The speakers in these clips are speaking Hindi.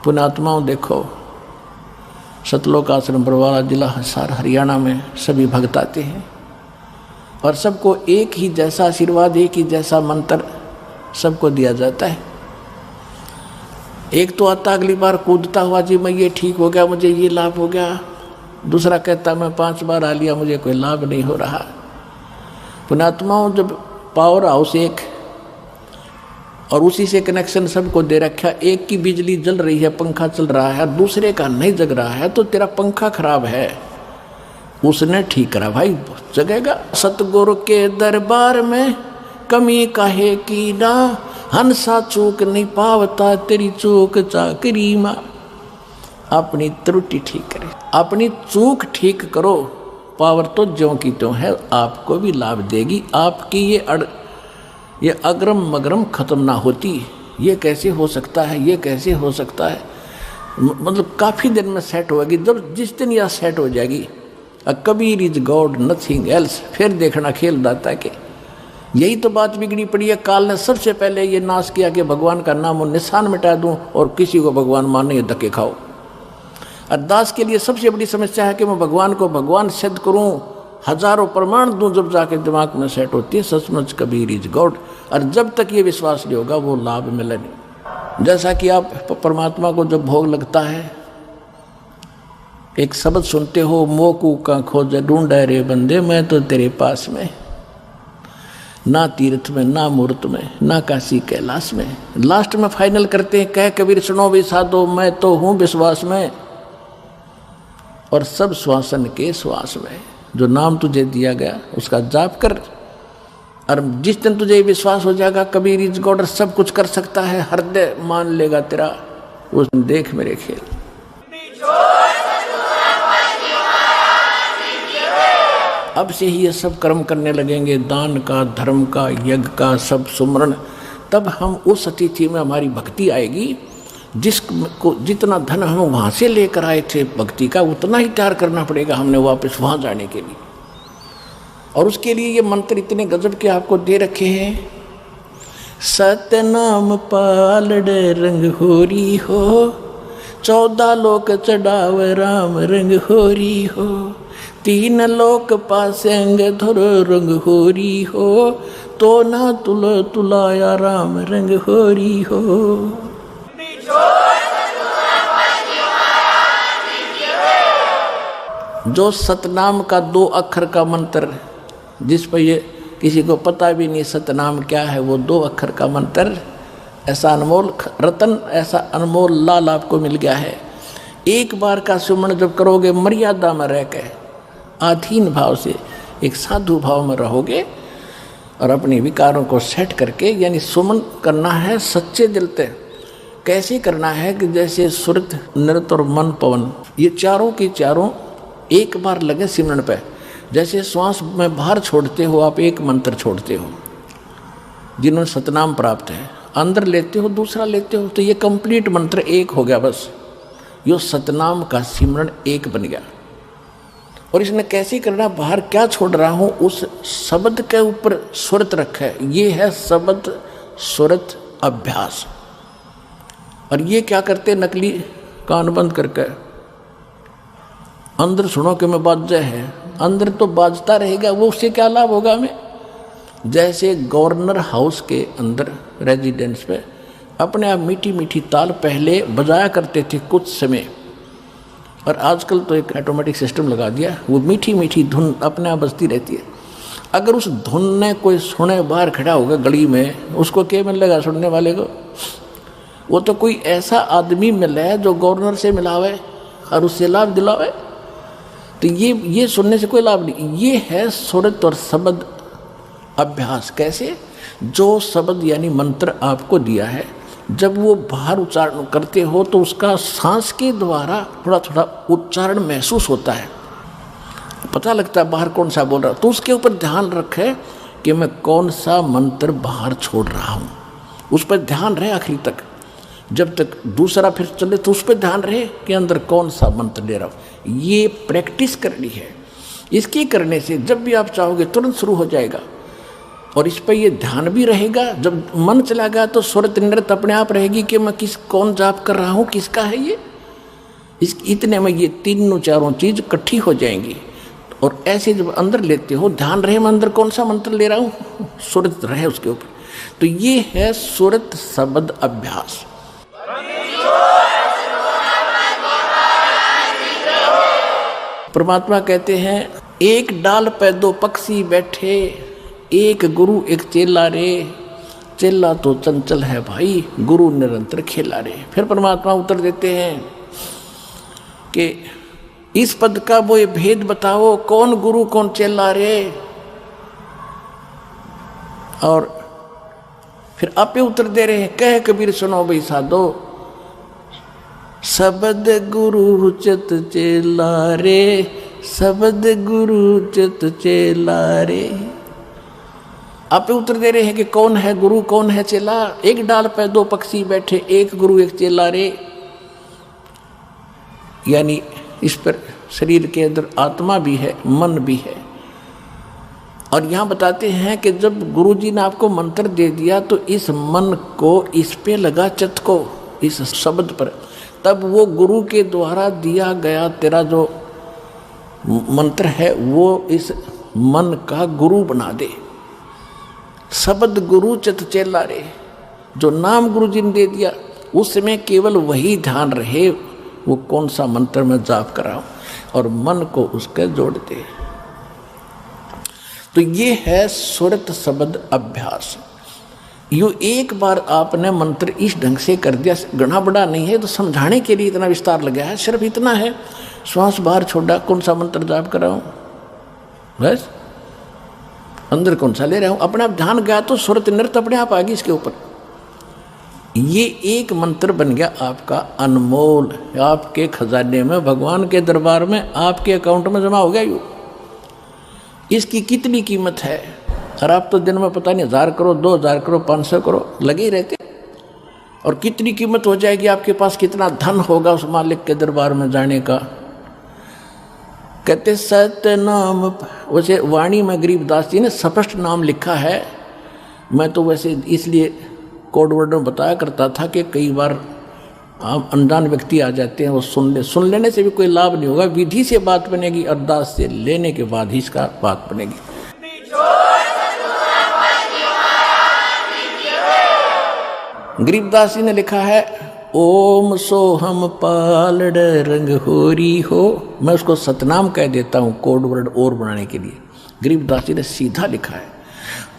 पुण्यात्माओं देखो, सतलोक आश्रम बरवाला जिला हिसार हरियाणा में सभी भक्त आते हैं और सबको एक ही जैसा आशीर्वाद, एक ही जैसा मंत्र सबको दिया जाता है। एक तो आता अगली बार कूदता हुआ, जी मैं ये ठीक हो गया, मुझे ये लाभ हो गया। दूसरा कहता मैं 5 बार आ लिया, मुझे कोई लाभ नहीं हो रहा। पुण्यात्माओं, जब पावर हाउस एक और उसी से कनेक्शन सबको दे रखा, एक की बिजली जल रही है, पंखा चल रहा है, दूसरे का नहीं जग रहा है, तो तेरा पंखा खराब है, उसने ठीक करा भाई, जगेगा। सतगुरु के दरबार में कमी काहे की ना, हंसा चूक नहीं पावता, तेरी चूक चाकरी माँ। अपनी त्रुटि ठीक करे, अपनी चूक ठीक करो, पावर तो ज्यों की त्यों है, आपको भी लाभ देगी। आपकी ये अग्रम मगरम खत्म ना होती। ये कैसे हो सकता है, ये कैसे हो सकता है, मतलब काफ़ी दिन में सेट होगी। जब जिस दिन यह सेट हो जाएगी, Kabir is God nothing else, फिर देखना खेल जाता है कि यही तो बात बिगड़ी पड़ी है। काल ने सबसे पहले ये नाश किया कि भगवान का नाम और निशान मिटा दूं और किसी को भगवान माने धक्के खाओ। अरदास के लिए सबसे बड़ी समस्या है कि मैं भगवान को भगवान सिद्ध करूं, हजारों प्रमाण दूं, जब जाके दिमाग में सेट होती है सचमुच कबीर इज गॉड। और जब तक ये विश्वास नहीं होगा वो लाभ मिले नहीं। जैसा कि आप परमात्मा को जब भोग लगता है, एक शब्द सुनते हो, मोकू का खोज ढूंढे रे बंदे, मैं तो तेरे पास में, ना तीर्थ में, ना मूर्त में, ना काशी कैलाश में। लास्ट में फाइनल करते हैं, कह कबीर सुनो भी साधो, मैं तो हूँ विश्वास में और सब श्वासन के श्वास में। जो नाम तुझे दिया गया उसका जाप कर, और जिस दिन तुझे विश्वास हो जाएगा कबीर इज गॉड, सब कुछ कर सकता है, हृदय मान लेगा तेरा, उस दिन देख मेरे खेल। अब से ही ये सब कर्म करने लगेंगे, दान का, धर्म का, यज्ञ का, सब सुमरण, तब हम उस अतिथि में हमारी भक्ति आएगी। जिसको जितना धन हम वहाँ से लेकर आए थे भक्ति का, उतना ही तैयार करना पड़ेगा हमने वापस वहाँ जाने के लिए। और उसके लिए ये मंत्र इतने गजब के आपको दे रखे हैं। सतनाम पालड़े रंग होरी हो, 14 लोक चढ़ाव राम रंग होरी हो, 3 लोक पासेंग धुर रंग होरी हो, तो ना तुलाया राम रंग होरी हो। जो सतनाम का 2 अक्षर का मंत्र, जिस पर ये किसी को पता भी नहीं सतनाम क्या है, वो 2 अक्षर का मंत्र, ऐसा अनमोल रतन, ऐसा अनमोल लाल आपको मिल गया है। एक बार का सुमन जब करोगे, मर्यादा में रह के, आधीन भाव से, एक साधु भाव में रहोगे और अपने विकारों को सेट करके, यानी सुमन करना है सच्चे दिल से। कैसे करना है कि जैसे सुरत, नृत और मन, पवन, ये चारों की चारों एक बार लगे सिमरन पे। जैसे श्वास में बाहर छोड़ते हो आप, एक मंत्र छोड़ते हो, जिन्होंने सतनाम प्राप्त है, अंदर लेते हो, दूसरा लेते हो, तो ये कंप्लीट मंत्र एक हो गया बस। यो सतनाम का सिमरन एक बन गया। और इसने कैसे करना, बाहर क्या छोड़ रहा हूँ, उस शब्द के ऊपर सुरत रखा है। ये है शब्द सुरत अभ्यास। और ये क्या करते, नकली कान बंद करके अंदर सुनो कि मैं बाजा है, अंदर तो बाजता रहेगा, वो उससे क्या लाभ होगा हमें। जैसे गवर्नर हाउस के अंदर रेजिडेंस पे अपने आप मीठी मीठी ताल पहले बजाया करते थे कुछ समय, और आजकल तो एक ऑटोमेटिक सिस्टम लगा दिया, वो मीठी मीठी धुन अपने आप बजती रहती है। अगर उस धुन ने कोई सुने, बाहर खड़ा होगा गली में, उसको क्या मिलेगा सुनने वाले को? वो तो कोई ऐसा आदमी मिले जो गवर्नर से मिलावे और उससे लाभ दिलावे। तो ये सुनने से कोई लाभ नहीं। ये है सुरत और शब्द अभ्यास। कैसे? जो शब्द यानी मंत्र आपको दिया है, जब वो बाहर उच्चारण करते हो तो उसका सांस के द्वारा थोड़ा थोड़ा उच्चारण महसूस होता है, पता लगता है बाहर कौन सा बोल रहा है। तो उसके ऊपर ध्यान रखे कि मैं कौन सा मंत्र बाहर छोड़ रहा हूँ, उस पर ध्यान रहे आखिरी तक। जब तक दूसरा फिर चले तो उस पर ध्यान रहे कि अंदर कौन सा मंत्र ले रहा हूँ। ये प्रैक्टिस करनी है। इसकी करने से जब भी आप चाहोगे तुरंत शुरू हो जाएगा। और इस पर ये ध्यान भी रहेगा। जब मन चला गया तो सुरत नृत्य अपने आप रहेगी कि मैं कौन जाप कर रहा हूँ, किसका है ये। इतने में ये तीनों चारों चीज इकट्ठी हो जाएंगी। और ऐसे जब अंदर लेते हो, ध्यान रहे मैं अंदर कौन सा मंत्र ले रहा हूँ, सुरत रहे उसके ऊपर। तो ये है सुरत शब्द अभ्यास। परमात्मा कहते हैं एक डाल पे दो पक्षी बैठे, एक गुरु एक चेला रे, चेला तो चंचल है भाई, गुरु निरंतर खेला रे। फिर परमात्मा उत्तर देते हैं कि इस पद का वो ये भेद बताओ, कौन गुरु कौन चेला रे। और फिर आपे उत्तर दे रहे हैं, कह कबीर सुनो भाई साधो, शब्द गुरु चित चेला रे, शब्द गुरु चित चेला रे। आप उत्तर दे रहे हैं कि कौन है गुरु कौन है चेला। एक डाल पे दो पक्षी बैठे, एक गुरु एक चेला रे। यानी इस पर शरीर के अंदर आत्मा भी है, मन भी है। और यहाँ बताते हैं कि जब गुरुजी ने आपको मंत्र दे दिया तो इस मन को इस पे लगा, चित्त को इस शब्द पर, तब वो गुरु के द्वारा दिया गया तेरा जो मंत्र है वो इस मन का गुरु बना दे। शब्द गुरु चित चेला रे, जो नाम गुरु जी ने दे दिया उस समय केवल वही ध्यान रहे, वो कौन सा मंत्र में जाप कर रहा हूं, और मन को उसके जोड़ दे। तो ये है सुरत शब्द अभ्यास। यो एक बार आपने मंत्र इस ढंग से कर दिया, गणा बड़ा नहीं है, तो समझाने के लिए इतना विस्तार लगा है। सिर्फ इतना है, श्वास बाहर छोड़ा, कौन सा मंत्र जाप कर रहा हूं, बस अंदर कौन सा ले रहा हूं, अपने आप ध्यान गया तो सुरत नृत्य अपने आप आ गई इसके ऊपर। ये एक मंत्र बन गया आपका अनमोल, आपके खजाने में, भगवान के दरबार में, आपके अकाउंट में जमा हो गया। यू इसकी कितनी कीमत है। और आप तो दिन में पता नहीं 1000 करो, 2000 करो, 500 करो लगे ही रहते। और कितनी कीमत हो जाएगी, आपके पास कितना धन होगा उस मालिक के दरबार में जाने का। कहते सत्य नाम, वैसे वाणी में गरीबदास जी ने स्पष्ट नाम लिखा है। मैं तो वैसे इसलिए कोड वर्ड में बताया करता था कि कई बार आप अनजान व्यक्ति आ जाते हैं, वो सुन लेने से भी कोई लाभ नहीं होगा। विधि से बात बनेगी, अरदास से लेने के बाद ही इसका बात बनेगी। गरीबदास जी ने लिखा है ओम सोहम पालड़ रंग होरी हो। मैं उसको सतनाम कह देता हूँ कोड वर्ड और बनाने के लिए। गरीबदास जी ने सीधा लिखा है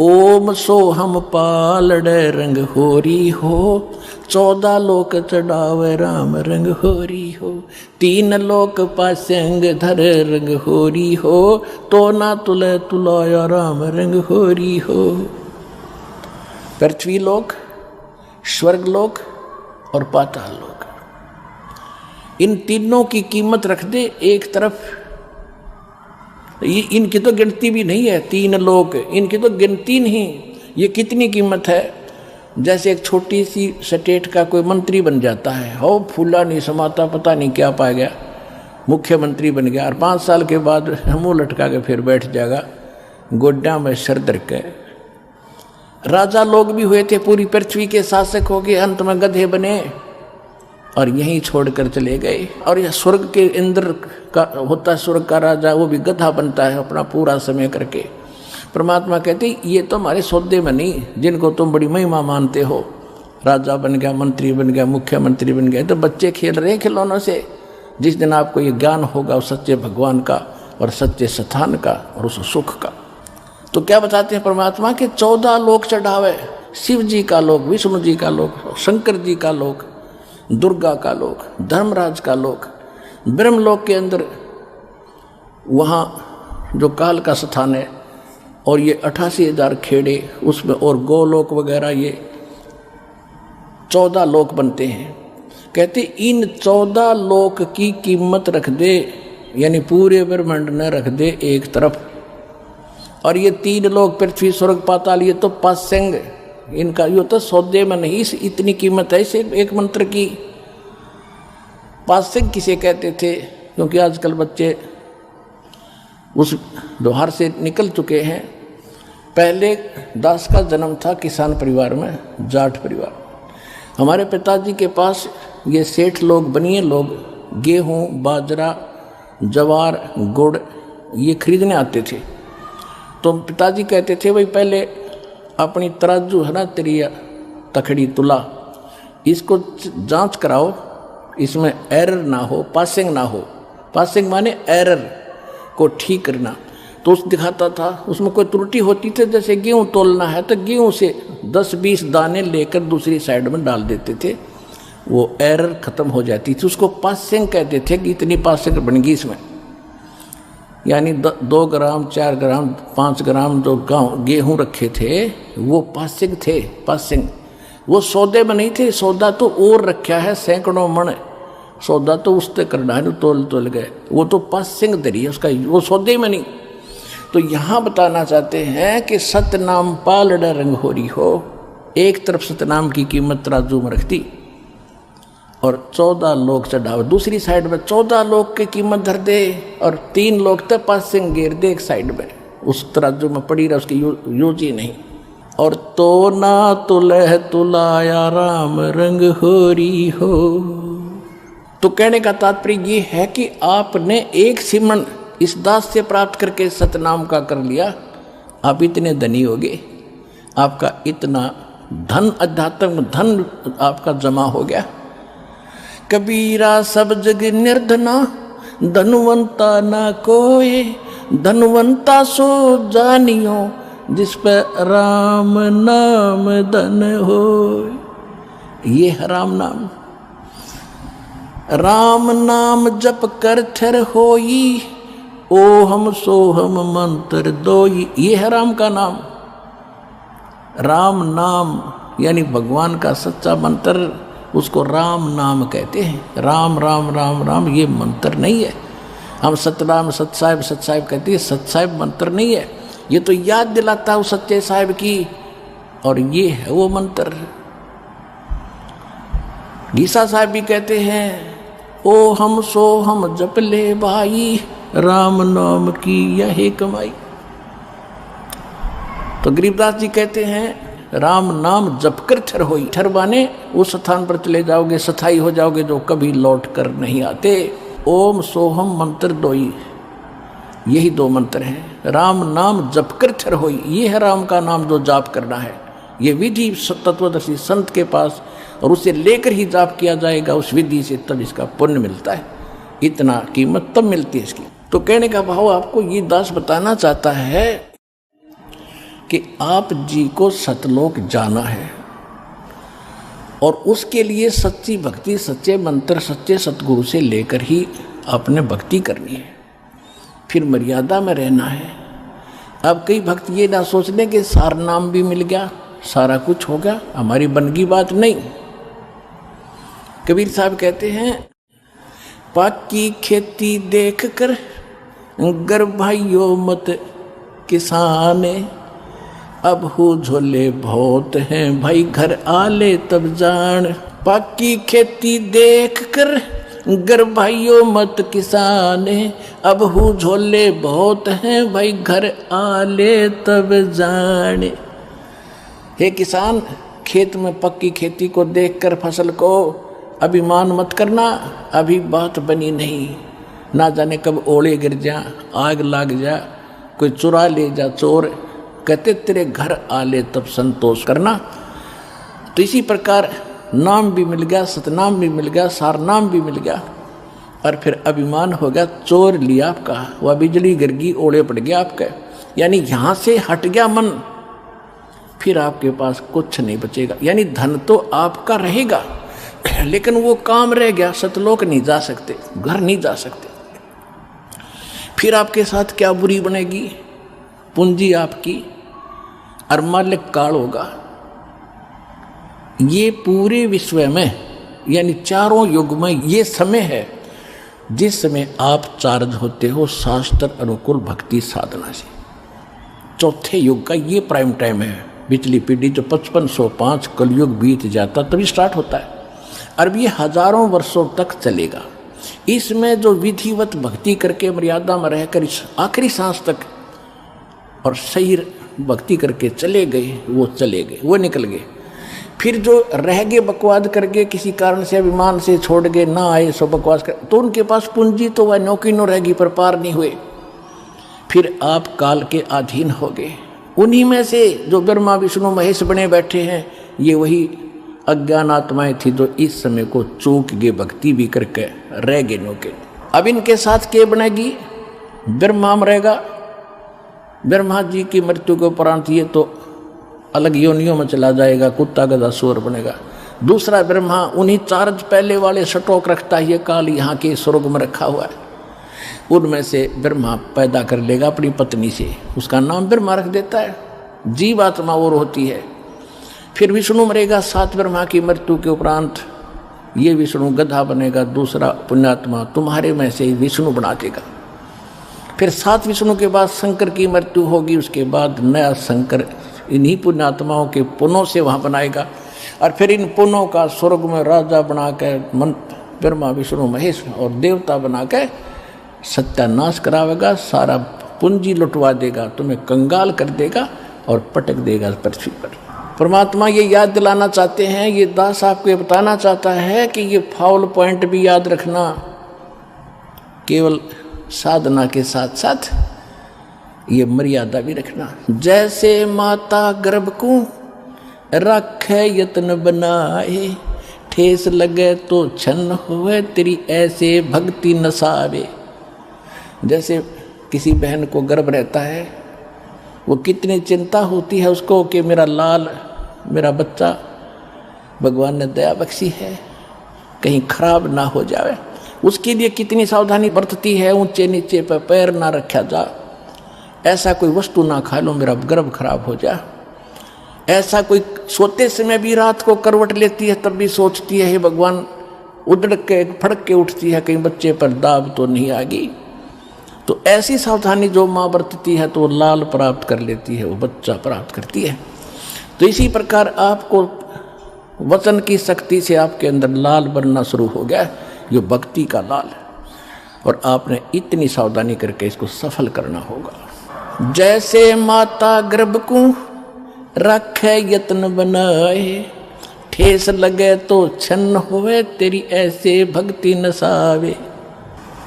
ओम सोहम पालड़ रंग होरी हो, 14 लोक चढ़ावे राम रंग होरी हो, 3 लोक पासंग धर रंग होरी हो, तो ना तुले तुलाया राम रंग होरी हो। पृथ्वी लोक, स्वर्ग लोक और पाताल लोक, इन तीनों की कीमत रख दे एक तरफ। इनकी तो गिनती भी नहीं है। 3 लोक, इनकी तो गिनती नहीं। ये कितनी कीमत है। जैसे एक छोटी सी स्टेट का कोई मंत्री बन जाता है, हो फूला नहीं समाता, पता नहीं क्या पा गया, मुख्यमंत्री बन गया, और 5 साल के बाद मुंह लटका के फिर बैठ जाएगा गोड्डा में सर धर के। राजा लोग भी हुए थे, पूरी पृथ्वी के शासक हो गए, अंत में गधे बने और यहीं छोड़कर चले गए। और यह स्वर्ग के इंद्र का होता है, स्वर्ग का राजा, वो भी गधा बनता है अपना पूरा समय करके। परमात्मा कहते ये तो हमारे सौदे में नहीं, जिनको तुम बड़ी महिमा मानते हो, राजा बन गया, मंत्री बन गया, मुख्यमंत्री बन गया, तो बच्चे खेल रहे खिलौनों से। जिस दिन आपको ये ज्ञान होगा उस सच्चे भगवान का और सच्चे स्थान का और उस सुख का। तो क्या बताते हैं परमात्मा के 14 लोक चढ़ावे, शिव जी का लोक, विष्णु जी का लोक, शंकर जी का लोक, दुर्गा का लोक, धर्मराज का लोक, ब्रह्मलोक के अंदर वहाँ जो काल का स्थान है, और ये 88,000 खेड़े उसमें, और गोलोक वगैरह, ये 14 लोक बनते हैं। कहते इन 14 लोक की कीमत रख दे, यानी पूरे ब्रह्मांड न रख दे एक तरफ। और ये 3 लोक पृथ्वी स्वर्ग पाताल, ये तो पासंग, इनका यो तो सौदे में नहीं, इतनी कीमत है इसे एक मंत्र की। पासंग किसे कहते थे, क्योंकि आजकल बच्चे उस व्यवहार से निकल चुके हैं। पहले दास का जन्म था किसान परिवार में, जाट परिवार। हमारे पिताजी के पास ये सेठ लोग, बनिए लोग गेहूँ, बाजरा, जवार, गुड़ ये खरीदने आते थे। तो पिताजी कहते थे भाई पहले अपनी तराजू है ना, तेरी तखड़ी तुला, इसको जांच कराओ, इसमें एरर ना हो, पासिंग ना हो। पासिंग माने एरर को ठीक करना। तो उस दिखाता था, उसमें कोई त्रुटि होती थी, जैसे गेहूँ तोलना है तो गेहूँ से 10-20 दाने लेकर दूसरी साइड में डाल देते थे, वो एरर खत्म हो जाती थी। उसको पासिंग कहते थे कि इतनी पासिंग बन गई इसमें, यानी 2 ग्राम 4 ग्राम 5 ग्राम जो गेहूँ रखे थे वो पासिंग थे। पासिंग वो सौदे में नहीं थे, सौदा तो और रखा है सैकड़ों मन, सौदा तो उससे करना है, तोल गए, वो तो पासिंग दरी है उसका, वो सौदे में नहीं। तो यहाँ बताना चाहते हैं कि सतनाम पालड़ा रंग हो रही हो। एक तरफ सतनाम की कीमत तराजू में रखती और 14 लोग चढ़ावे, दूसरी साइड में 14 लोग की कीमत धर दे और 3 लोग तक पासिंग गिर दे एक साइड में, उस तराजू में पड़ी रहा, उसकी यूज ही नहीं। और तो ना तुलह तुलाया राम रंग होरी हो। तो कहने का तात्पर्य ये है कि आपने एक सिमरन इस दास से प्राप्त करके सतनाम का कर लिया, आप इतने धनी हो गए, आपका इतना धन, अध्यात्म धन आपका जमा हो गया। कबीरा सब जग निर्धना, धनवंता ना कोई, धनवंता सो जानियो, जिस पर राम नाम धन हो। ये है राम नाम। राम नाम जप कर थर होई, ओ हम सो हम मंत्र दोई। ये है राम का नाम। राम नाम यानी भगवान का सच्चा मंत्र, उसको राम नाम कहते हैं। राम राम राम राम ये मंत्र नहीं है। हम सतनाम सतसाहिब सतसाहिब कहते हैं, सतसाहिब मंत्र नहीं है, ये तो याद दिलाता है उस सच्चे साहिब की, और ये है वो मंत्र। गीसा साहब भी कहते हैं, ओ हम सो हम जप ले भाई, राम नाम की यही कमाई। तो गरीबदास जी कहते हैं राम नाम जप कर ठर होई। ठर माने उस स्थान पर चले जाओगे, स्थाई हो जाओगे जो कभी लौट कर नहीं आते। ओम सोहम मंत्र दोई, यही 2 मंत्र हैं। राम नाम जप कर ठर होई, ये है राम का नाम जो जाप करना है। ये विधि तत्वदर्शी संत के पास, और उसे लेकर ही जाप किया जाएगा उस विधि से, तब इसका पुण्य मिलता है। इतना कीमत तब मिलती है इसकी। तो कहने का भाव आपको ये दास बताना चाहता है कि आप जी को सतलोक जाना है, और उसके लिए सच्ची भक्ति, सच्चे मंत्र, सच्चे सतगुरु से लेकर ही आपने भक्ति करनी है, फिर मर्यादा में रहना है। अब कई भक्त ये ना सोच लें कि सार नाम भी मिल गया, सारा कुछ हो गया, हमारी बनगी बात नहीं। कबीर साहब कहते हैं, पाकी खेती देख कर गर भाइयों मत किसान, अब हो झोले बहुत हैं भाई घर आले तब जान। पाकी खेती देख कर गर भाइयों मत किसान, अब हो झोले बहुत हैं भाई घर आले तब जान। हे किसान, खेत में पक्की खेती को देखकर फसल को अभिमान मत करना, अभी बात बनी नहीं, ना जाने कब ओले गिर जा, आग लाग जा, कोई चुरा ले जा चोर, कहते तेरे घर आले तब संतोष करना। तो इसी प्रकार नाम भी मिल गया, सतनाम भी मिल गया, सार नाम भी मिल गया, और फिर अभिमान हो गया, चोर लिया आपका, वह बिजली गिर गई, ओले पड़ गया आपका, यानी यहाँ से हट गया मन, फिर आपके पास कुछ नहीं बचेगा। यानी धन तो आपका रहेगा, लेकिन वो काम रह गया, सतलोक नहीं जा सकते, घर नहीं जा सकते। फिर आपके साथ क्या बुरी बनेगी, पूंजी आपकी और मालिक काल होगा। ये पूरे विश्व में यानी चारों युग में ये समय है जिस समय आप चार्ज होते हो शास्त्र अनुकूल भक्ति साधना से। चौथे युग का ये प्राइम टाइम है। पिछली पीढ़ी जो 5505 कलयुग बीत जाता तभी स्टार्ट होता है, और ये हजारों वर्षों तक चलेगा। इसमें जो विधिवत भक्ति करके मर्यादा में रहकर इस आखिरी सांस तक और सही भक्ति करके चले गए, वो चले गए, वो निकल गए। फिर जो रह गए बकवाद करके, किसी कारण से अभिमान से छोड़ गए, ना आए सो बकवास कर, तो उनके पास पूंजी तो वह नौकी नो रहेगी पर पार नहीं हुए। फिर आप काल के अधीन हो गए। उन्हीं में से जो ब्रह्मा विष्णु महेश बने बैठे हैं, ये वही अज्ञान आत्माएं थी जो इस समय को चूक गए, भक्ति भी करके रह गए नौके। अब इनके साथ क्या बनेगी? ब्रह्मा मरेगा, ब्रह्मा जी की मृत्यु के उपरांत ये तो अलग योनियों में चला जाएगा, कुत्ता गधा सूअर बनेगा। दूसरा ब्रह्मा उन्हीं चार्ज पहले वाले स्टॉक रखता है, ये काल यहाँ के स्वर्ग में रखा हुआ है, उनमें से ब्रह्मा पैदा कर लेगा अपनी पत्नी से, उसका नाम ब्रह्मा रख देता है, जीव आत्मा और होती है। फिर विष्णु मरेगा, 7 ब्रह्मा की मृत्यु के उपरांत ये विष्णु गधा बनेगा, दूसरा पुण्यात्मा तुम्हारे में से विष्णु बना देगा। फिर 7 विष्णु के बाद शंकर की मृत्यु होगी, उसके बाद नया शंकर इन्हीं पुण्यात्माओं के पुनों से वहाँ बनाएगा, और फिर इन पुनों का स्वर्ग में राजा बना के ब्रह्मा विष्णु महेश और देवता बना के सत्यानाश करावेगा, सारा पूंजी लुटवा देगा, तुम्हें कंगाल कर देगा और पटक देगा पृथ्वी पर। परमात्मा ये याद दिलाना चाहते हैं, ये दास आपको ये बताना चाहता है कि ये फाउल पॉइंट भी याद रखना, केवल साधना के साथ साथ ये मर्यादा भी रखना। जैसे माता गर्भ को रखे यत्न बनाए, ठेस लगे तो छन्न हुए तेरी ऐसे भक्ति नसावे। जैसे किसी बहन को गर्भ रहता है, वो कितनी चिंता होती है उसको कि मेरा लाल, मेरा बच्चा भगवान ने दया बख्शी है, कहीं खराब ना हो जाए, उसके लिए कितनी सावधानी बरतती है। ऊंचे नीचे पर पैर ना रखा जा, ऐसा कोई वस्तु ना खा लो मेरा गर्भ खराब हो जाए। ऐसा कोई सोते समय भी रात को करवट लेती है, तब भी सोचती है हे भगवान, उधड़ के फड़क के उठती है कहीं बच्चे पर दाब तो नहीं आ गई। तो ऐसी सावधानी जो माँ बरतती है तो वो लाल प्राप्त कर लेती है, वो बच्चा प्राप्त करती है। तो इसी प्रकार आपको वचन की शक्ति से आपके अंदर लाल बनना शुरू हो गया, जो भक्ति का लाल है, और आपने इतनी सावधानी करके इसको सफल करना होगा। जैसे माता गर्भ को रखे यत्न बनाए, ठेस लगे तो छन्न हुए तेरी ऐसे भक्ति नसावे।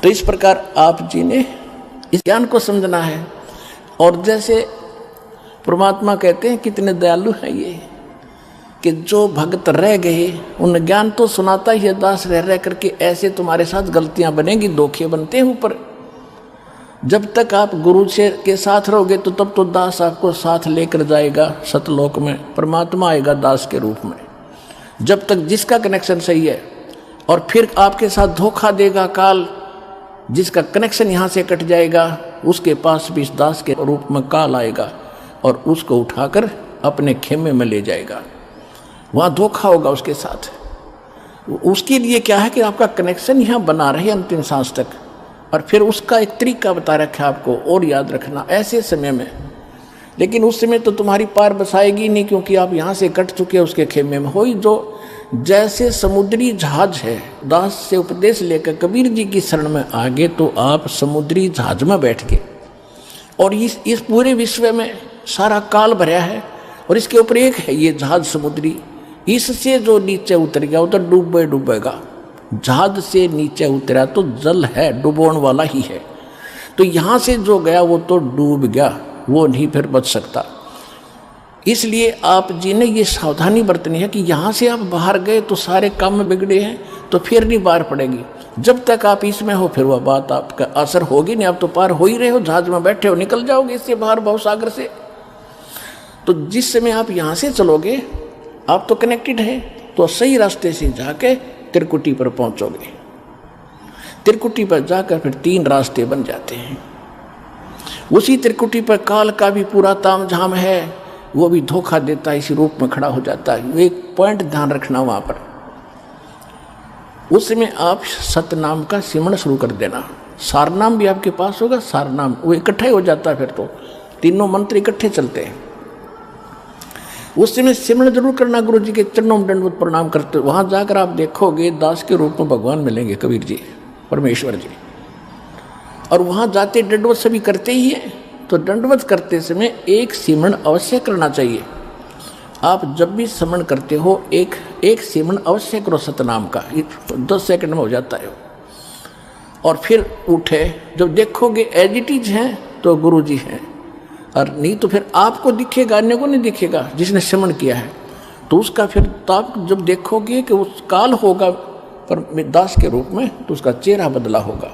तो इस प्रकार आप जी ने इस ज्ञान को समझना है। और जैसे परमात्मा कहते हैं कितने दयालु हैं ये, कि जो भक्त रह गए उन ज्ञान तो सुनाता ही है, दास रह रह करके ऐसे तुम्हारे साथ गलतियां बनेंगी, धोखे बनते हैं ऊपर। जब तक आप गुरु से के साथ रहोगे तो तब तो दास आपको साथ लेकर जाएगा सतलोक में, परमात्मा आएगा दास के रूप में। जब तक जिसका कनेक्शन सही है, और फिर आपके साथ धोखा देगा काल, जिसका कनेक्शन यहाँ से कट जाएगा उसके पास भी इस दास के रूप में काल आएगा और उसको उठाकर अपने खेमे में ले जाएगा। वहाँ धोखा होगा उसके साथ। उसके लिए क्या है कि आपका कनेक्शन यहाँ बना रहे अंतिम सांस तक, और फिर उसका एक तरीका बता रखा है आपको और याद रखना ऐसे समय में। लेकिन उस समय तो तुम्हारी पार बसाएगी नहीं, क्योंकि आप यहाँ से कट चुके हैं उसके खेमे में। हो ही जो जैसे समुद्री जहाज है, दास से उपदेश लेकर कबीर जी की शरण में आगे तो आप समुद्री जहाज में बैठ गए, और इस पूरे विश्व में सारा काल भरा है, और इसके ऊपर एक है ये जहाज समुद्री। इससे जो नीचे उतर गया उधर डूबेगा। जहाज से नीचे उतरा तो जल है, डुबोन वाला ही है। तो यहाँ से जो गया वो तो डूब गया, वो नहीं फिर बच सकता। इसलिए आप जी ने ये सावधानी बरतनी है कि यहाँ से आप बाहर गए तो सारे काम में बिगड़े हैं, तो फिर नहीं बाहर पड़ेगी। जब तक आप इसमें हो फिर वह बात आपका असर होगी नहीं। आप तो पार हो ही रहे हो, जहाज में बैठे हो, निकल जाओगे इससे बाहर भवसागर से। तो जिस समय आप यहाँ से चलोगे, आप तो कनेक्टेड है, तो सही रास्ते से जाके त्रिकुटी पर पहुँचोगे। त्रिकुटी पर जाकर फिर 3 रास्ते बन जाते हैं। उसी त्रिकुटी पर काल का भी पूरा ताम झाम है, वो भी धोखा देता है, इसी रूप में खड़ा हो जाता है। एक पॉइंट ध्यान रखना वहाँ पर, उसमें आप सतनाम का सिमरण शुरू कर देना। सारनाम भी आपके पास होगा, सारनाम वो इकट्ठा ही हो जाता है, फिर तो तीनों मंत्र इकट्ठे चलते हैं। उस समय सिमरण जरूर करना, गुरु जी के चरणों में दंडवत प्रणाम करते। वहाँ जाकर आप देखोगे दास के रूप में भगवान मिलेंगे, कबीर जी, परमेश्वर जी। और वहाँ जाते दंडवत सभी करते ही हैं, तो दंडवत करते समय एक सिमरण अवश्य करना चाहिए। आप जब भी स्मरण करते हो एक सिमरण अवश्य करो सतनाम का, 10 सेकंड में हो जाता है। और फिर उठे, जब देखोगे एज इट इज हैं तो गुरु जी हैं, और नहीं तो फिर आपको दिखेगा, अन्य को नहीं दिखेगा जिसने स्मरण किया है। तो उसका फिर तो आप जब देखोगे कि उस काल होगा पर दास के रूप में, तो उसका चेहरा बदला होगा।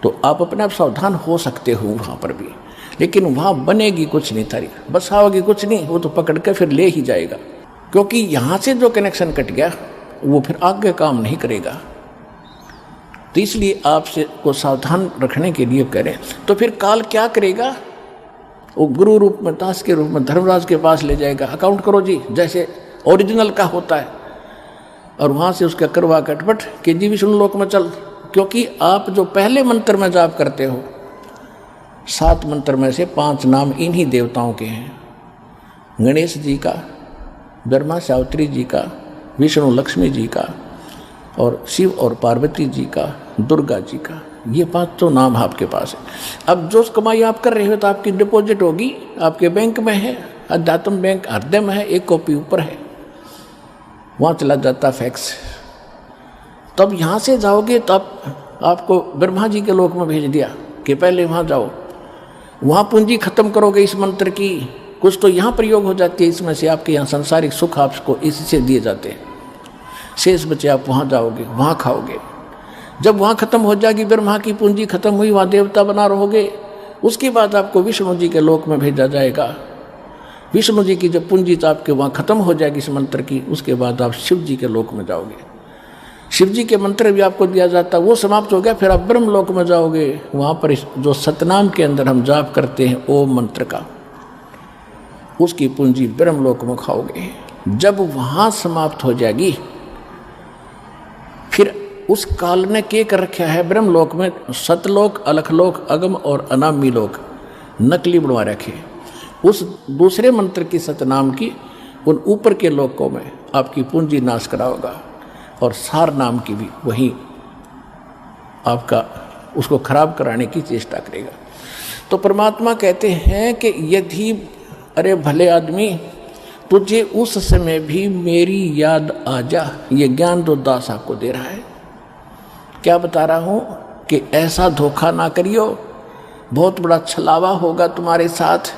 तो आप अपने आप सावधान हो सकते हो वहाँ पर भी, लेकिन वहाँ बनेगी कुछ नहीं, थारी बसाओगी कुछ नहीं, वो तो पकड़ के फिर ले ही जाएगा। क्योंकि यहाँ से जो कनेक्शन कट गया वो फिर आगे काम नहीं करेगा। तो इसलिए आपसे को सावधान रखने के लिए करें। तो फिर काल क्या करेगा, वो गुरु रूप में, दास के रूप में धर्मराज के पास ले जाएगा। अकाउंट करो जी जैसे ओरिजिनल का होता है, और वहाँ से उसका करवा कटपट कि जी विष्णु लोक में चल। क्योंकि आप जो पहले मंत्र में जाप करते हो, 7 मंत्र में से 5 नाम इन्हीं देवताओं के हैं, गणेश जी का, ब्रह्मा सावित्री जी का, विष्णु लक्ष्मी जी का, और शिव और पार्वती जी का, दुर्गा जी का। ये 5 तो नाम आपके पास है। अब जो कमाई आप कर रहे हो तो आपकी डिपॉजिट होगी, आपके बैंक में है, अध्यात्म बैंक हृदय में है, एक कॉपी ऊपर है, वहाँ चला जाता फैक्स। तब यहाँ से जाओगे तब आपको ब्रह्मा जी के लोक में भेज दिया कि पहले वहाँ जाओ, वहाँ पूंजी खत्म करोगे इस मंत्र की, कुछ तो यहाँ प्रयोग हो जाती है इसमें से, आपके यहाँ संसारिक सुख आपको इससे दिए जाते हैं, शेष बचे आप वहाँ जाओगे, वहाँ खाओगे। जब वहाँ खत्म हो जाएगी, ब्रह्मा की पूंजी खत्म हुई, वहाँ देवता बना रहोगे, उसके बाद आपको विष्णु जी के लोक में भेजा जाएगा। विष्णु जी की जब पूंजी तो आपके वहाँ खत्म हो जाएगी इस मंत्र की, उसके बाद आप शिव जी के लोक में जाओगे। शिव जी के मंत्र भी आपको दिया जाता, वो समाप्त हो गया, फिर आप ब्रह्म लोक में जाओगे। वहाँ पर जो सतनाम के अंदर हम जाप करते हैं ओम मंत्र का, उसकी पूंजी ब्रह्म लोक में खाओगे। जब वहाँ समाप्त हो जाएगी, फिर उस काल ने क्या कर रखा है ब्रह्म लोक में, सतलोक, अलखलोक, अगम और अनामी लोक नकली बनवा रखे। उस दूसरे मंत्र की सतनाम की उन ऊपर के लोकों में आपकी पूंजी नाश कराओगा, और सार नाम की भी वही आपका उसको खराब कराने की चेष्टा करेगा। तो परमात्मा कहते हैं कि यदि अरे भले आदमी तुझे उस समय भी मेरी याद आ जा, ये ज्ञान तो दास आपको दे रहा है। क्या बता रहा हूँ कि ऐसा धोखा ना करियो, बहुत बड़ा छलावा होगा तुम्हारे साथ।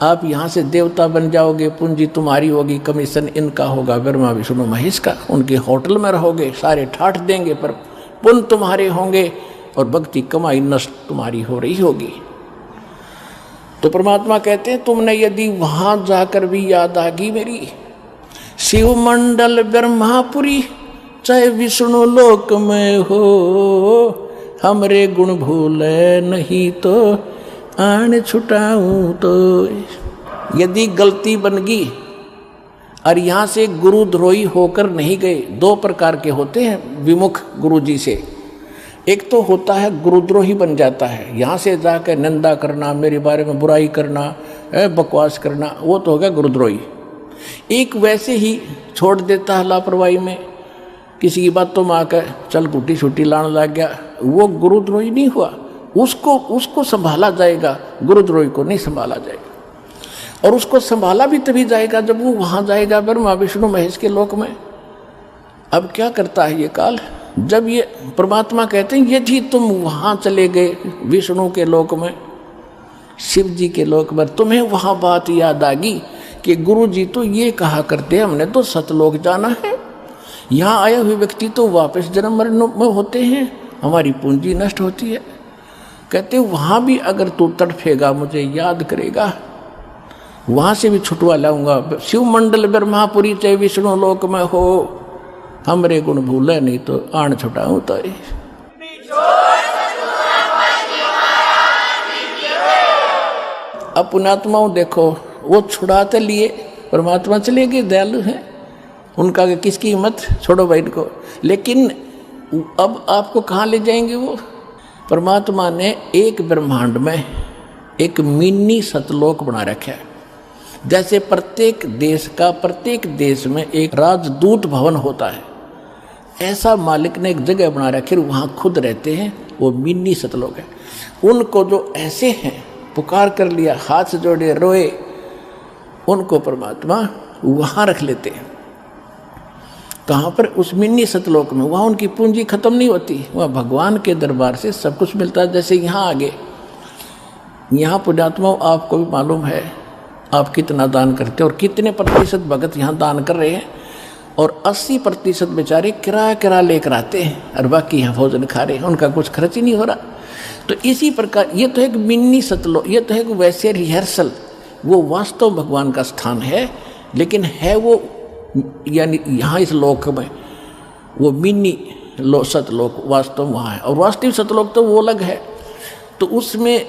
आप यहाँ से देवता बन जाओगे, पूंजी तुम्हारी होगी, कमीशन इनका होगा, ब्रह्मा विष्णु महेश का, उनके होटल में रहोगे, सारे ठाठ देंगे, पर पुण्य तुम्हारे होंगे और भक्ति कमाई नष्ट तुम्हारी हो रही होगी। तो परमात्मा कहते हैं तुमने यदि वहाँ जाकर भी याद आ गई मेरी, शिव मंडल ब्रह्मापुरी चाहे विष्णु लोक में हो, हमरे गुण भूले नहीं तो आन छुटाऊं। तो यदि गलती बन गई और यहाँ से गुरुद्रोही होकर नहीं गए, 2 प्रकार के होते हैं विमुख गुरु जी से। एक तो होता है गुरुद्रोही बन जाता है, यहाँ से जाकर निंदा करना, मेरे बारे में बुराई करना, बकवास करना, वो तो हो गया गुरुद्रोही। एक वैसे ही छोड़ देता है लापरवाही में, किसी की बातों में आकर चल गुटी छुट्टी लाने लग गया, वो गुरुद्रोही नहीं हुआ। उसको संभाला जाएगा, गुरुद्रोही को नहीं संभाला जाएगा। और उसको संभाला भी तभी जाएगा जब वो वहाँ जाएगा ब्रह्मा विष्णु महेश के लोक में। अब क्या करता है ये काल, जब ये परमात्मा कहते हैं यदि तुम वहाँ चले गए विष्णु के लोक में, शिव जी के लोक में, तुम्हें वहाँ बात याद आ गई कि गुरु जी तो ये कहा करते हमने तो सतलोक जाना है, यहाँ आए हुए व्यक्ति तो वापस जन्म मरण में होते हैं, हमारी पूंजी नष्ट होती है। कहते वहाँ भी अगर तू तड़फेगा, मुझे याद करेगा, वहाँ से भी छुटवा लाऊंगा। शिव मंडल ब्रह्मापुरी चाहे विष्णु लोक में हो, हमरे गुण भूले नहीं तो आन छुटाऊं। तो अब पुण्यात्माओं देखो, वो छुड़ाते लिए परमात्मा चले गए, दयालु हैं, उनका किसकी हिम्मत, छोड़ो भाई को। लेकिन अब आपको कहाँ ले जाएंगे वो? परमात्मा ने एक ब्रह्मांड में एक मिनी सतलोक बना रखा है। जैसे प्रत्येक देश में एक राजदूत भवन होता है, ऐसा मालिक ने एक जगह बना रखी है, वहाँ खुद रहते हैं, वो मिनी सतलोक है। उनको जो ऐसे हैं पुकार कर लिया, हाथ जोड़े, रोए, उनको परमात्मा वहाँ रख लेते हैं। कहाँ पर? उस मिन्नी सतलोक में। वहाँ उनकी पूंजी खत्म नहीं होती, वहाँ भगवान के दरबार से सब कुछ मिलता है। जैसे यहाँ आगे, यहाँ पुण्यात्मा आपको भी मालूम है आप कितना दान करते हो और कितने प्रतिशत भगत यहाँ दान कर रहे हैं, और 80% बेचारे किराया लेकर आते हैं और बाकी यहाँ भोजन खा रहे हैं, उनका कुछ खर्च ही नहीं हो रहा। तो इसी प्रकार ये तो एक मिन्नी सतलोक, ये तो एक वैसे रिहर्सल, वो वास्तव भगवान का स्थान है, लेकिन है वो यानी यहाँ इस लोक में वो मिन्नी सतलोक वास्तव वहाँ है, और वास्तविक सतलोक तो वो अलग है। तो उसमें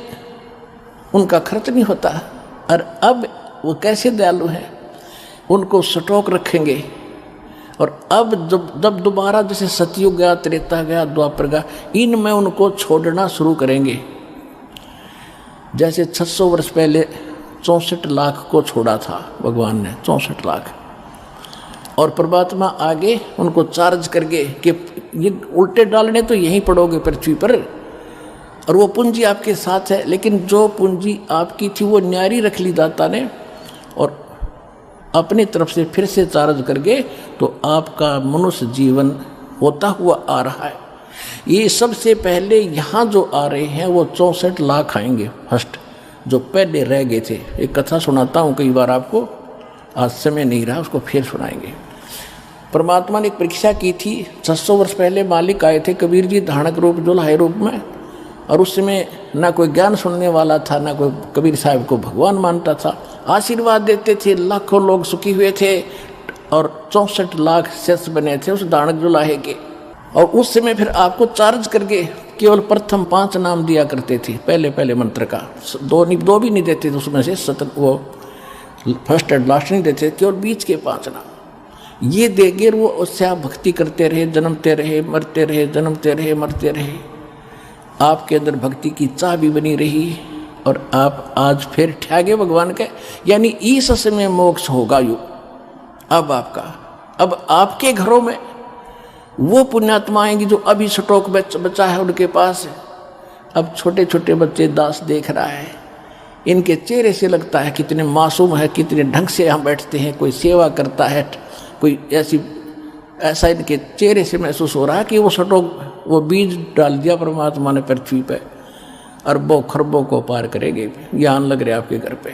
उनका खर्च नहीं होता। और अब वो कैसे दयालु हैं, उनको स्टॉक रखेंगे। और अब जब दोबारा जैसे सतयुग गया, त्रेता गया, द्वापर गया, इनमें उनको छोड़ना शुरू करेंगे। जैसे 600 वर्ष पहले 64 लाख को छोड़ा था भगवान ने, 64 लाख, और परमात्मा आगे उनको चार्ज करके कि ये उल्टे डालने तो यहीं पड़ोगे पृथ्वी पर, और वो पूंजी आपके साथ है। लेकिन जो पूंजी आपकी थी वो न्यारी रख ली दाता ने, और अपनी तरफ से फिर से चार्ज करके तो आपका मनुष्य जीवन होता हुआ आ रहा है। ये सबसे पहले यहाँ जो आ रहे हैं वो 64 लाख आएंगे फर्स्ट, जो पहले रह गए थे। एक कथा सुनाता हूँ कई बार आपको, आज समय नहीं रहा, उसको फिर सुनाएंगे। परमात्मा ने एक परीक्षा की थी। 600 वर्ष पहले मालिक आए थे कबीर जी धारणक रूप जुल्हाए रूप में, और उस समय ना कोई ज्ञान सुनने वाला था, ना कोई कबीर साहब को भगवान मानता था। आशीर्वाद देते थे, लाखों लोग सुखी हुए थे, और 64 लाख शिष्य बने थे उस धारणक जुल्हाए के। और उस समय फिर आपको चार्ज करके केवल प्रथम 5 नाम दिया करते थे, पहले मंत्र का, दो भी नहीं देते थे उसमें से, वो फर्स्ट एंड लास्ट नहीं देते, केवल बीच के 5 नाम ये देगे। वो उससे आप भक्ति करते रहे, जन्मते रहे, मरते रहे, जन्मते रहे, मरते रहे, आपके अंदर भक्ति की चाह भी बनी रही, और आप आज फिर ठहगे भगवान के। यानी इस समय मोक्ष होगा युग अब आपका। अब आपके घरों में वो पुण्यात्मा आएंगी जो अभी स्टॉक बचा है उनके पास। अब छोटे छोटे बच्चे दास देख रहा है, इनके चेहरे से लगता है कितने मासूम है, कितने ढंग से यहाँ बैठते हैं, कोई सेवा करता है, कोई ऐसा इनके चेहरे से महसूस हो रहा है कि वो स्टॉक, वो बीज डाल दिया परमात्मा ने पृथ्वी पे, अरबों खरबों को पार करेंगे, ज्ञान लग रहा है आपके घर पे।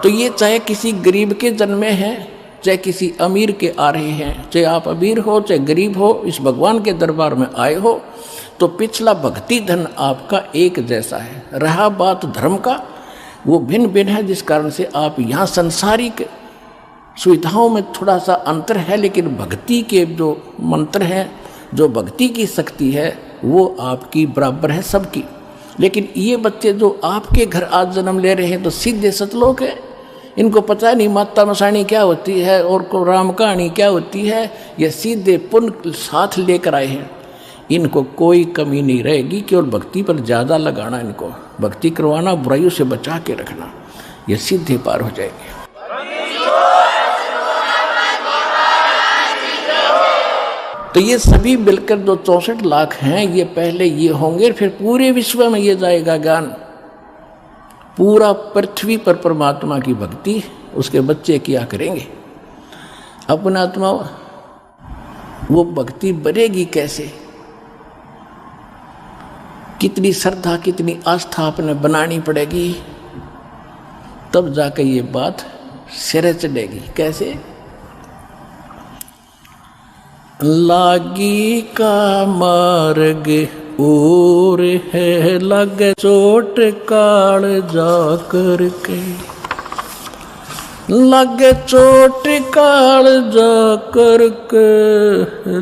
तो ये चाहे किसी गरीब के जन्मे हैं, चाहे किसी अमीर के आ रहे हैं, चाहे आप अमीर हो चाहे गरीब हो, इस भगवान के दरबार में आए हो, तो पिछला भक्ति धन आपका एक जैसा है। रहा बात धर्म का, वो भिन्न भिन्न है, जिस कारण से आप यहाँ संसारिक सुविधाओं में थोड़ा सा अंतर है, लेकिन भक्ति के जो मंत्र हैं, जो भक्ति की शक्ति है, वो आपकी बराबर है सबकी। लेकिन ये बच्चे जो आपके घर आज जन्म ले रहे हैं तो सीधे सतलोक है, इनको पता नहीं माता मसाणी क्या होती है और को राम कहानी क्या होती है, ये सीधे पुण्य साथ लेकर आए हैं। इनको कोई कमी नहीं रहेगी, केवल भक्ति पर ज़्यादा लगाना, इनको भक्ति करवाना, बुराइयों से बचा के रखना, ये सीधे पार हो जाएंगे। तो ये सभी मिलकर जो 64 लाख हैं, ये पहले ये होंगे, फिर पूरे विश्व में ये जाएगा ज्ञान। पूरा पृथ्वी पर परमात्मा की भक्ति उसके बच्चे किया करेंगे। अपना आत्मा वो भक्ति बनेगी कैसे, कितनी श्रद्धा कितनी आस्था अपने बनानी पड़ेगी, तब जाकर ये बात सिरे चढ़ेगी। कैसे? लागी का मार्ग और है, लगे चोट काल जा करके, लगे चोट काल जा करके,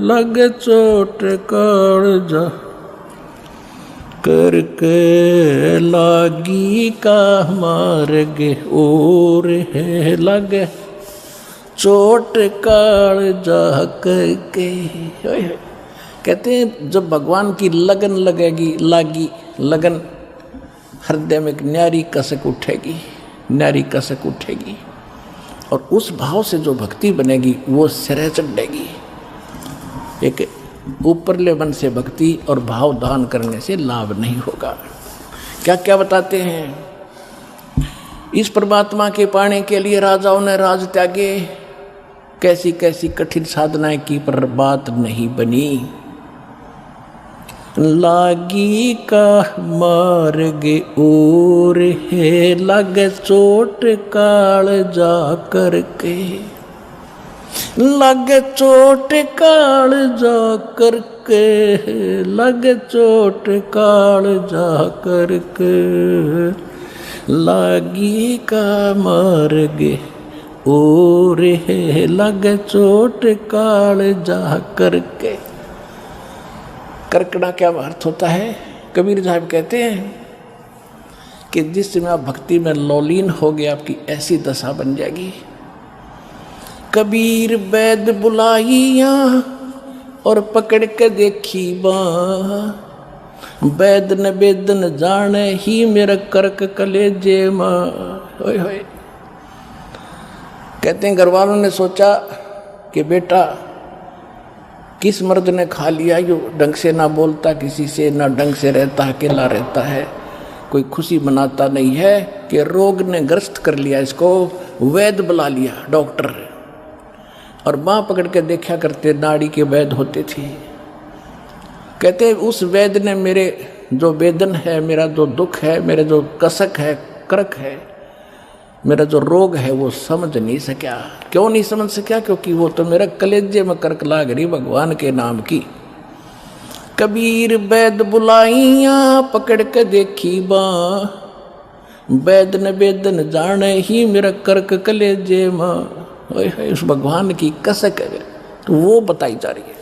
लगे चोट काल जा करके, लागी का मार्ग और है, लगे चोट काल जा करके। कहते हैं जब भगवान की लगन लगेगी, लागी लगन, हृदय में एक न्यारी कसक उठेगी, न्यारी कसक उठेगी, और उस भाव से जो भक्ति बनेगी वो सिरे चढ़ेगी। एक ऊपरले मन से भक्ति और भाव दान करने से लाभ नहीं होगा। क्या क्या बताते हैं? इस परमात्मा के पाने के लिए राजाओं ने राज त्यागे, कैसी कैसी कठिन साधनाएं की, पर बात नहीं बनी। लागी का मार्ग और है, लगे चोट काल जा करके, लगे चोट काल जा करके, लगे चोट काल जा करके, लागी का मार्ग और है, लगे चोट काल जा करके। करकड़ा क्या अर्थ होता है? कबीर साहब कहते हैं कि जिस समय आप भक्ति में लौलीन हो गए, आपकी ऐसी दशा बन जाएगी। कबीर वैद बुलाइया और पकड़ के देखी बाँ, वैद न वेदन जाने ही मेरा करक कलेजे माँ। होय होय। कहते हैं घर वालों ने सोचा कि बेटा किस मर्द ने खा लिया, यो ढंग से ना बोलता किसी से, ना ढंग से रहता, अकेला रहता है, कोई खुशी मनाता नहीं है, कि रोग ने ग्रस्त कर लिया इसको। वैद बुला लिया, डॉक्टर, और बाँ पकड़ के देखा करते, नाड़ी के वैद होते थे। कहते उस वैद ने मेरे जो वेदन है, मेरा जो दुख है, मेरा जो कसक है, करक है, मेरा जो रोग है, वो समझ नहीं सका। क्यों नहीं समझ सका? क्योंकि वो तो मेरा कलेजे में करक लाग रही भगवान के नाम की। कबीर वैद बुलाइया पकड़ के देखी बाँ, वैद न वेदन जाने ही मेरा करक कलेजे माँ। उस भगवान की कसक है, तो वो बताई जा रही है।